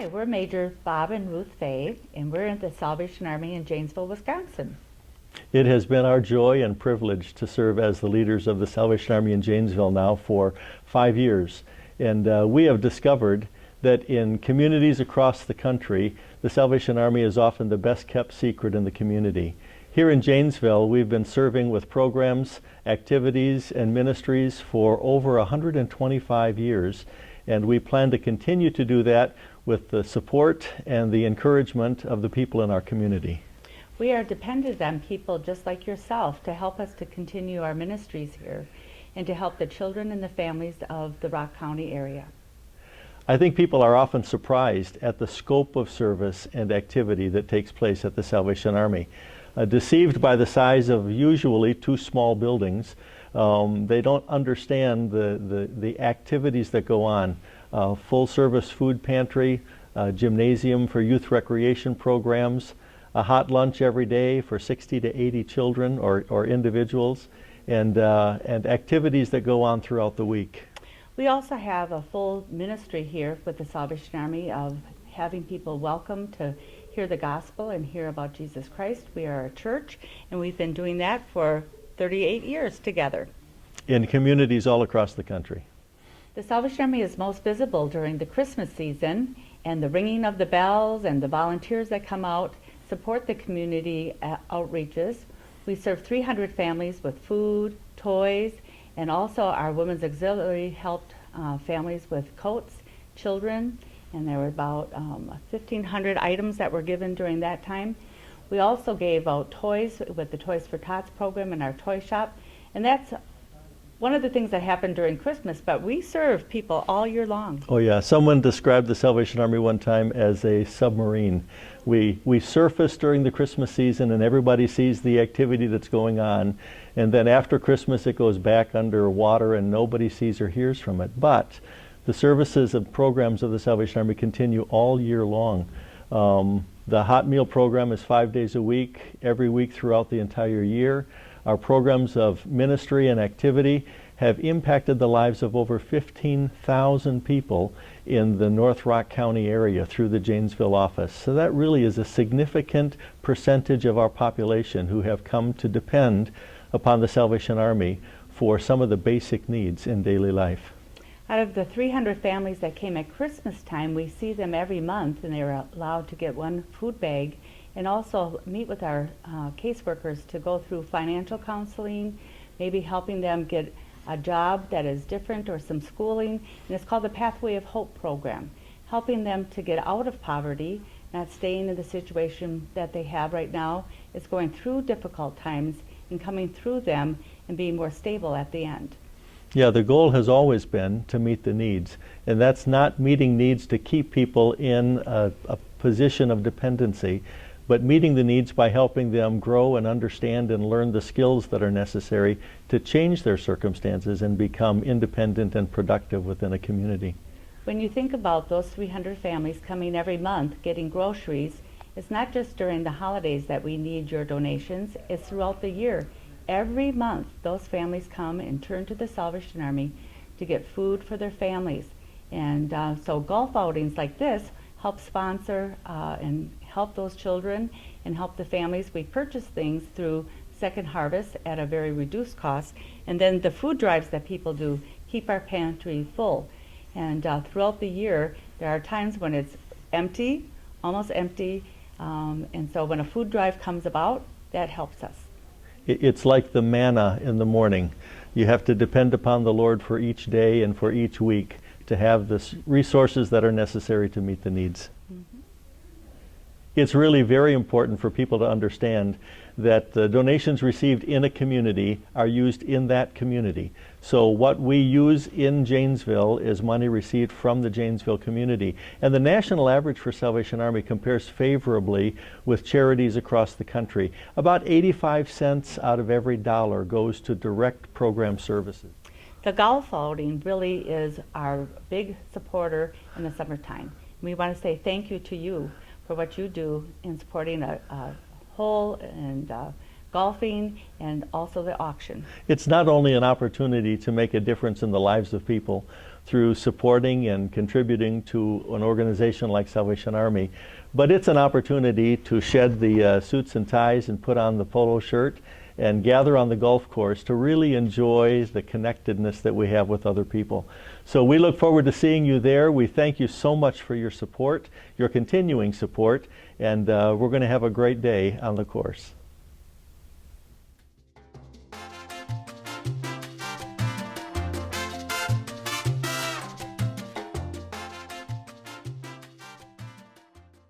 Hi, we're Major Bob and Ruth Fay, and we're in the Salvation Army in Janesville, Wisconsin. It has been our joy and privilege to serve as the leaders of the Salvation Army in Janesville now for 5 years. And we have discovered that in communities across the country, the Salvation Army is often the best kept secret in the community. Here in Janesville, we've been serving with programs, activities, and ministries for over 125 years. And we plan to continue to do that with the support and the encouragement of the people in our community. We are dependent on people just like yourself to help us to continue our ministries here and to help the children and the families of the Rock County area. I think people are often surprised at the scope of service and activity that takes place at the Salvation Army. Deceived by the size of usually 2 small buildings, they don't understand the activities that go on. Full service food pantry, gymnasium for youth recreation programs, a hot lunch every day for 60 to 80 children or individuals, and activities that go on throughout the week. We also have a full ministry here with the Salvation Army of having people welcome to hear the gospel and hear about Jesus Christ. We are a church, and we've been doing that for 38 years together. In communities all across the country. The Salvation Army is most visible during the Christmas season, and the ringing of the bells and the volunteers that come out support the community outreaches. We serve 300 families with food, toys, and also our Women's Auxiliary helped families with coats, children, and there were about 1,500 items that were given during that time. We also gave out toys with the Toys for Tots program in our toy shop, and that's one of the things that happened during Christmas, but we serve people all year long. Oh yeah, someone described the Salvation Army one time as a submarine. We surface during the Christmas season and everybody sees the activity that's going on, and then after Christmas it goes back under water and nobody sees or hears from it. But the services and programs of the Salvation Army continue all year long. The hot meal program is 5 days a week, every week throughout the entire year. Our programs of ministry and activity have impacted the lives of over 15,000 people in the North Rock County area through the Janesville office. So that really is a significant percentage of our population who have come to depend upon the Salvation Army for some of the basic needs in daily life. Out of the 300 families that came at Christmas time, we see them every month, and they were allowed to get 1 food bag and also meet with our caseworkers to go through financial counseling, maybe helping them get a job that is different or some schooling. And it's called the Pathway of Hope program, helping them to get out of poverty, not staying in the situation that they have right now. It's going through difficult times and coming through them and being more stable at the end. Yeah, the goal has always been to meet the needs, and that's not meeting needs to keep people in a position of dependency, but meeting the needs by helping them grow and understand and learn the skills that are necessary to change their circumstances and become independent and productive within a community. When you think about those 300 families coming every month getting groceries, it's not just during the holidays that we need your donations, it's throughout the year. Every month, those families come and turn to the Salvation Army to get food for their families. And so golf outings like this help sponsor and help those children and help the families. We purchase things through Second Harvest at a very reduced cost. And then the food drives that people do keep our pantry full. And throughout the year, there are times when it's empty, almost empty. And so when a food drive comes about, that helps us. It's like the manna in the morning. You have to depend upon the Lord for each day and for each week to have the resources that are necessary to meet the needs. Mm-hmm. It's really very important for people to understand that the donations received in a community are used in that community. So what we use in Janesville is money received from the Janesville community. And the national average for Salvation Army compares favorably with charities across the country. About 85 cents out of every dollar goes to direct program services. The golf outing really is our big supporter in the summertime. We want to say thank you to you for what you do in supporting a whole and golfing, and also the auction. It's not only an opportunity to make a difference in the lives of people through supporting and contributing to an organization like Salvation Army, but it's an opportunity to shed the suits and ties and put on the polo shirt and gather on the golf course to really enjoy the connectedness that we have with other people. So we look forward to seeing you there. We thank you so much for your support, your continuing support, and we're going to have a great day on the course.